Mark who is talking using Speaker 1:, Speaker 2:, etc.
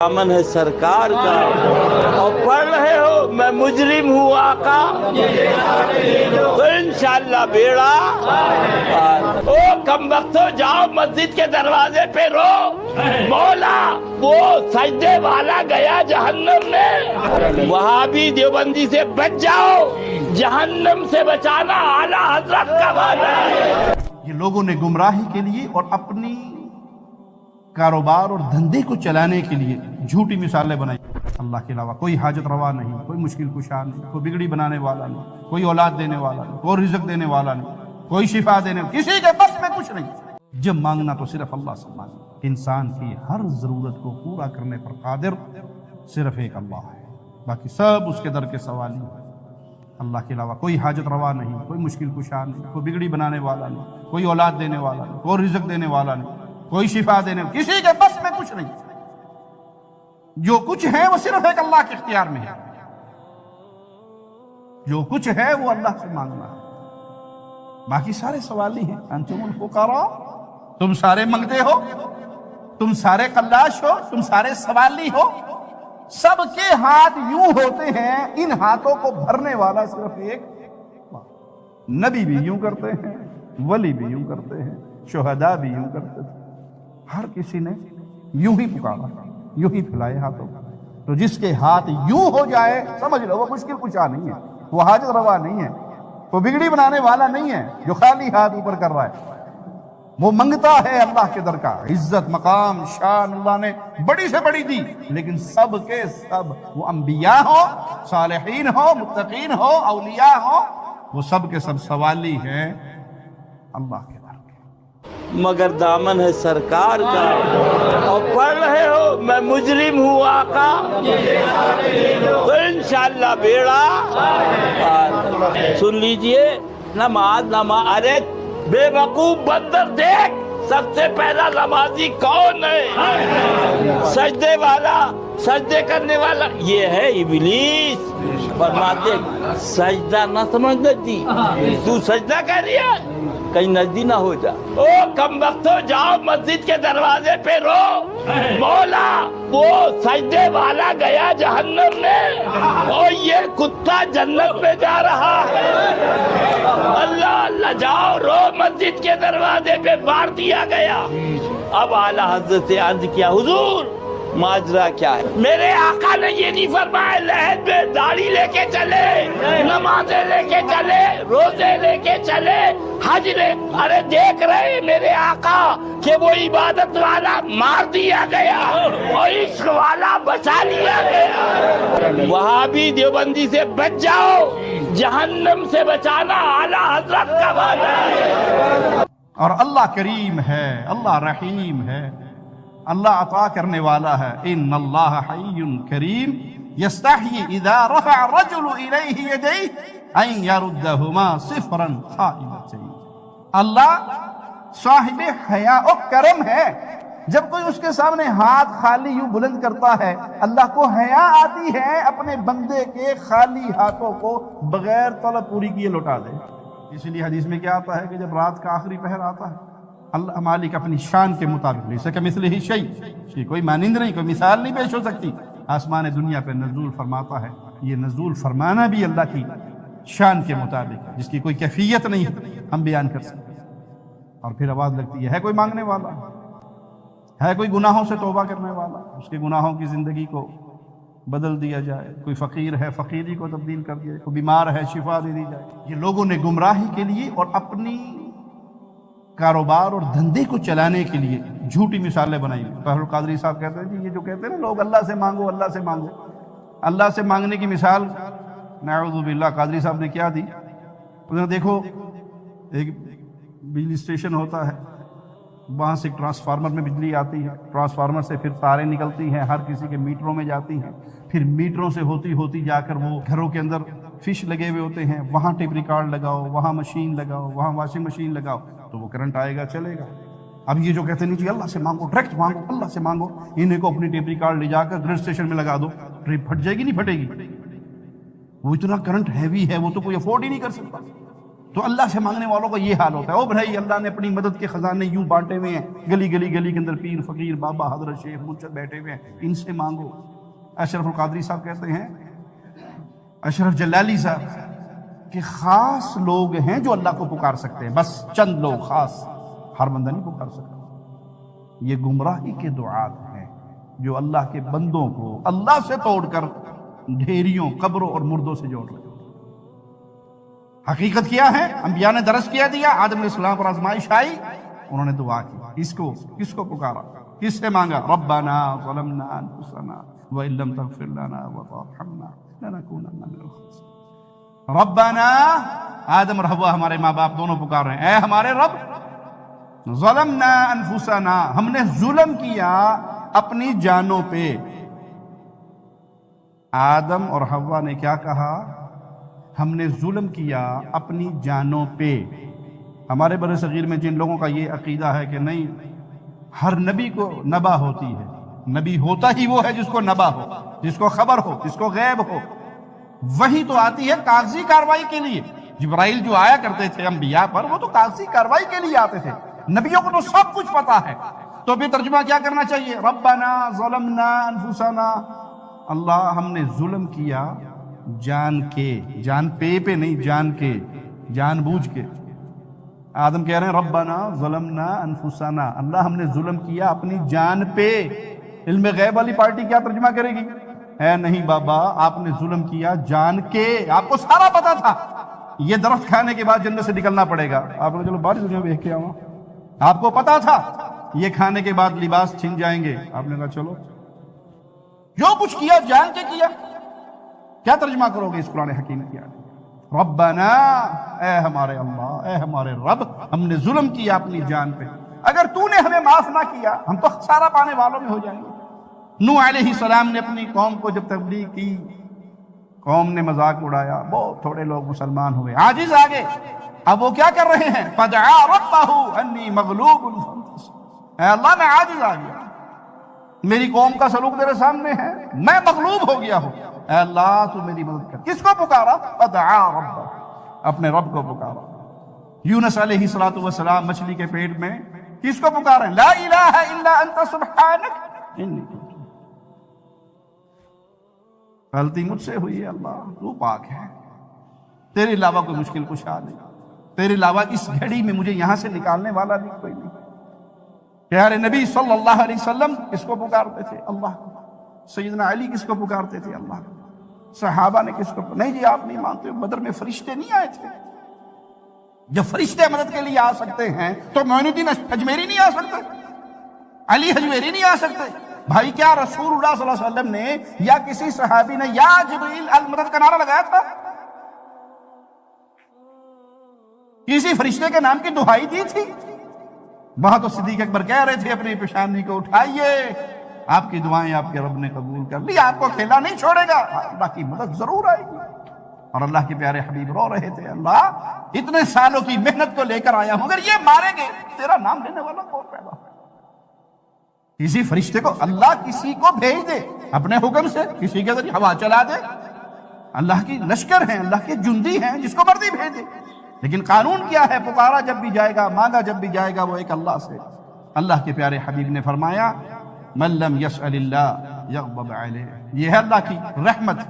Speaker 1: दामन है सरकार का और पढ़ रहे हो मैं मुजरिम हूँ आका, तो इंशाअल्लाह बेड़ा ओ कम वक्तो जाओ मस्जिद के दरवाजे पे रो मौला वो सजदे वाला गया जहन्नम में, वहाँ भी देवबंदी से बच जाओ, जहन्नम से बचाना आला हजरत का वादा है।
Speaker 2: ये लोगों ने गुमराही के लिए और अपनी कारोबार और धंधे को चलाने के लिए झूठी मिसालें बनाई। अल्लाह के अलावा कोई हाजत रवा नहीं, कोई मुश्किल कुशा नहीं, कोई बिगड़ी बनाने वाला नहीं, कोई औलाद देने वाला नहीं, कोई रिज़्क़ देने वाला नहीं, कोई शिफा देने, किसी के बस में कुछ नहीं। जब मांगना तो सिर्फ अल्लाह से मांगना। इंसान की हर ज़रूरत को पूरा करने पर कादिर सिर्फ एक अल्लाह है, बाकी सब उसके दर के सवाली है। अल्लाह के अलावा कोई हाजत रवा नहीं, कोई मुश्किल कुशा नहीं, कोई बिगड़ी बनाने वाला नहीं, कोई औलाद देने वाला नहीं, कोई रिज़्क़ देने वाला नहीं, कोई शिफा देने, किसी के बस में कुछ नहीं। जो कुछ है वो सिर्फ एक अल्लाह के इख्तियार में है। जो कुछ है वो अल्लाह से मांगना है, बाकी सारे सवाली हैं। अंतुमुल फुकरा, तुम सारे मांगते हो, तुम सारे कल्लाश हो, तुम सारे सवाली हो। सबके हाथ यूं होते हैं, इन हाथों को भरने वाला सिर्फ एक। नबी भी यूं करते हैं, वली भी यूं करते हैं, शुहदा भी यूं करते थे। हर किसी ने यूं ही पुकारा, यूं ही फैलाए हाथों। तो जिसके हाथ यूं हो जाए समझ लो वो मुश्किल कुशा नहीं है, वो हाजत रवा नहीं है, वो बिगड़ी बनाने वाला नहीं है। जो खाली हाथ ऊपर कर रहा है वो मंगता है अल्लाह के दर का। इज्जत मकाम शान अल्लाह ने बड़ी से बड़ी दी, लेकिन सब के सब वो अंबिया हो, सालिहीन हो, मुत्तकीन हो, औलिया हो, वो सब के सब सवाली हैं अल्लाह के।
Speaker 1: मगर दामन है सरकार का और पढ़ रहे हो मैं मुजरिम हूँ आका, तो इंशाअल्लाह बेड़ा। सुन लीजिए, नमाज अरे बेवकूफ बंदर देख, सबसे पहला नमाजी कौन है? सजदे वाला, सजदे करने वाला ये है इब्लीस। फरमाते सजदा न समझ नजदी, तू सजदा कर रही है कहीं नजदी ना हो जा। ओ कम वक्तो जाओ मस्जिद के दरवाजे पे रो मौला वो सजदे वाला गया जहन्नम में और ये कुत्ता जन्नत में जा रहा है। अल्लाह अल्लाह जाओ रो मस्जिद के दरवाजे पे, मार दिया गया। अब आला हज़रत से अर्ज किया, हुजूर माजरा क्या है? मेरे आका ने ये नहीं फरमाया लहद में दाढ़ी लेके चले, नमाजें लेके चले, रोजे लेके चले, हज ले। अरे देख रहे मेरे आका कि वो इबादत वाला मार दिया गया और इश्क वाला बचा लिया गया। वहाँ भी देवबंदी से बच जाओ, जहन्नम से बचाना आला हजरत का वादा है।
Speaker 2: और अल्लाह करीम है, अल्लाह रहीम है, अल्लाह अता करने वाला है। इन्नल्लाह हय्युन करीम यस्तही इज़ा रफ़अ रजुलु इलैहि यदैहि अन यरुद्दहुमा सिफ़रन ख़ाइबतैन। अल्लाह साहिब हया और करम है। जब कोई उसके सामने हाथ खाली यूं बुलंद करता है, अल्लाह को हया आती है अपने बंदे के खाली हाथों को बगैर तलब पूरी किए लौटा दे। इसलिए हदीस में क्या आता है कि जब रात का आखिरी पहर आता है, अल्लाह मालिक अपनी शान के मुताबिक, लैसा कमिस्लिही शै, इसकी कोई मानिंद नहीं, कोई मिसाल नहीं पेश हो सकती, आसमान दुनिया पर नज़ूल फरमाता है। ये नज़ूल फरमाना भी अल्लाह की शान के मुताबिक है, जिसकी कोई कैफियत नहीं हम बयान कर सकते। और फिर आवाज़ लगती है कोई मांगने वाला है, कोई गुनाहों से तौबा करने वाला, उसके गुनाहों की ज़िंदगी को बदल दिया जाए। कोई फ़कीर है, फ़कीरी को तब्दील कर दिया जाए, कोई बीमार है, शिफा दे दी जाए। ये लोगों ने गुमराही के लिए और अपनी कारोबार और धंधे को चलाने के लिए झूठी मिसालें बनाई। फहरुल कादरी साहब कहते हैं जी, ये जो कहते हैं ना लोग अल्लाह से मांगो, अल्लाह से मांगो, अल्लाह से मांगने की मिसाल नऊज़ु बिल्लाह कादरी साहब ने क्या दी? उन्होंने देखो एक बिजली स्टेशन होता है, वहाँ से ट्रांसफार्मर में बिजली आती है, ट्रांसफार्मर से फिर तारें निकलती हैं, हर किसी के मीटरों में जाती हैं, फिर मीटरों से होती होती जाकर वो घरों के अंदर फिश लगे हुए होते हैं, वहाँ टेप रिकॉर्ड लगाओ, वहाँ मशीन लगाओ, वहाँ वॉशिंग मशीन लगाओ, तो वो करंट आएगा, चलेगा। अब ये जो कहते नहीं जी अल्लाह से मांगो, डायरेक्ट मांगो, अल्लाह से मांगो, इन्हें को अपनी टेप रिकॉर्ड ले जाकर ग्रिड स्टेशन में लगा दो, ट्रिप फट जाएगी नहीं फटेगी? वो इतना करंट हैवी है, वो तो कोई अफोर्ड ही नहीं कर सकता। تو اللہ سے مانگنے والوں کا یہ حال ہوتا ہے. او بھائی اللہ نے اپنی مدد کے خزانے یوں بانٹے ہوئے ہیں, گلی گلی گلی کے اندر پیر فقیر بابا حضرت شیخ مرشد بیٹھے ہوئے ہیں, ان سے مانگو. اشرف القادری صاحب کہتے ہیں, اشرف جلالی صاحب کہ خاص لوگ ہیں جو اللہ کو پکار سکتے ہیں, بس چند لوگ خاص, ہر بندہ نہیں پکار سکتا. یہ گمراہی کے دعات ہیں جو اللہ کے بندوں کو اللہ سے توڑ کر ڈھیریوں قبروں اور مردوں سے جوڑ رہے ہیں. حقیقت کیا ہے؟ انبیاء نے درس کیا دیا, آدم علیہ السلام پر آزمائش آئی, انہوں نے دعا کی. کس کو پکارا, کس سے مانگا؟ ربنا ظلمنا انفسنا وان لم تغفر لنا وترحمنا لنکونن من الخاسرین. ربنا, آدم اور حوا ہمارے ماں باپ دونوں پکار رہے ہیں, اے ہمارے رب, ظلمنا انفسنا, ہم نے ظلم کیا اپنی جانوں پہ. آدم اور حوا نے کیا کہا؟ ہم نے ظلم کیا اپنی جانوں پہ. ہمارے بر صغیر میں جن لوگوں کا یہ عقیدہ ہے کہ نہیں, ہر نبی کو نبا ہوتی ہے, نبی ہوتا ہی وہ ہے جس کو نبا ہو, جس کو خبر ہو, جس کو غیب ہو. وہی تو آتی ہے کاغذی کاروائی کے لیے. جبرائیل جو آیا کرتے تھے انبیاء پر, وہ تو کاغذی کاروائی کے لیے آتے تھے. نبیوں کو تو سب کچھ پتا ہے. تو پھر ترجمہ کیا کرنا چاہیے؟ ربنا ظلمنا انفسنا, اللہ ہم نے ظلم کیا جان کے, جان پہ نہیں, جان کے, جان بوجھ کے. آدم کہہ رہے ہیں ربنا ظلمنا انفسنا, اللہ ہم نے ظلم کیا اپنی جان پہ. علم غیب والی پارٹی کیا ترجمہ کرے گی؟ اے نہیں بابا, آپ نے ظلم کیا جان کے. آپ کو سارا پتا تھا یہ درخت کھانے کے بعد جنت سے نکلنا پڑے گا. آپ نے چلو باہر دنیا دیکھ کے آؤں. آپ کو پتا تھا یہ کھانے کے بعد لباس چھن جائیں گے. آپ نے کہا چلو, جو کچھ کیا جان کے کیا. کیا ترجمہ کرو گے اس قرآن حکیم کیا؟ ربنا, اے ہمارے اللہ, اے ہمارے رب, ہم نے ظلم کیا اپنی جان پہ. اگر تو نے ہمیں معاف نہ کیا ہم تو خسارہ پانے والوں میں ہو جائیں گے. نوح علیہ السلام نے اپنی قوم کو جب تبلیغ کی, قوم نے مذاق اڑایا, بہت تھوڑے لوگ مسلمان ہوئے, عاجز آگے. اب وہ کیا کر رہے ہیں؟ فدعا ربہ انی مغلوب فانتصر, اے اللہ میں عاجز آ گیا, میری قوم کا سلوک تیرے سامنے ہے, میں مغلوب ہو گیا ہوں, اے اللہ تو میری مدد کر. کس کو پکارا؟ فدعا ربہ, اپنے رب کو پکارا. یونس علیہ السلام مچھلی کے پیٹ میں کس کو پکارے؟ لا الہ الا انت سبحانک انی کنت. غلطی مجھ سے ہوئی ہے اللہ, تو پاک ہے, تیرے علاوہ کوئی مشکل کشا نہیں, تیرے علاوہ اس گھڑی میں مجھے یہاں سے نکالنے والا بھی کوئی نہیں. پیارے نبی صلی اللہ علیہ وسلم کس کو پکارتے تھے؟ اللہ کو. سیدنا علی کس کو پکارتے تھے؟ اللہ کو. صحابہ نے کس کو نہیں جی آپ نہیں مانتے, بدر میں فرشتے نہیں آئے تھے. جب فرشتے مدد کے لیے آ سکتے ہیں تو معین الدین اجمیری نہیں آ سکتے, علی اجمیری نہیں آ سکتے. بھائی کیا رسول اللہ صلی اللہ علیہ وسلم نے یا کسی صحابی نے یا جبریل المدد کا نعرہ لگایا تھا؟ کسی فرشتے کے نام کی دہائی دی تھی؟ وہاں تو صدیق اکبر کہہ رہے تھے اپنی پیشانی کو اٹھائیے, آپ کی دعائیں آپ کے رب نے قبول کر لی, آپ کو اکیلا نہیں چھوڑے گا, اللہ کی مدد ضرور آئے گی. اور اللہ کے پیارے حبیب رو رہے تھے, اللہ اتنے سالوں کی محنت کو لے کر آیا ہوں, اگر یہ ماریں گے تیرا نام لینے والا کون پیدا ہوگا؟ کسی فرشتے کو اللہ کسی کو بھیج دے اپنے حکم سے, کسی کے ذریعے ہوا چلا دے. اللہ کی لشکر ہیں, اللہ کے جندی ہیں, جس کو مرضی بھیج دے. لیکن قانون کیا ہے؟ پکارا جب بھی جائے گا, مانگا جب بھی جائے گا, وہ ایک اللہ سے. اللہ کے پیارے حبیب نے فرمایا من لم یسأل اللہ یغضب علیہ, یہ ہے اللہ کی رحمت.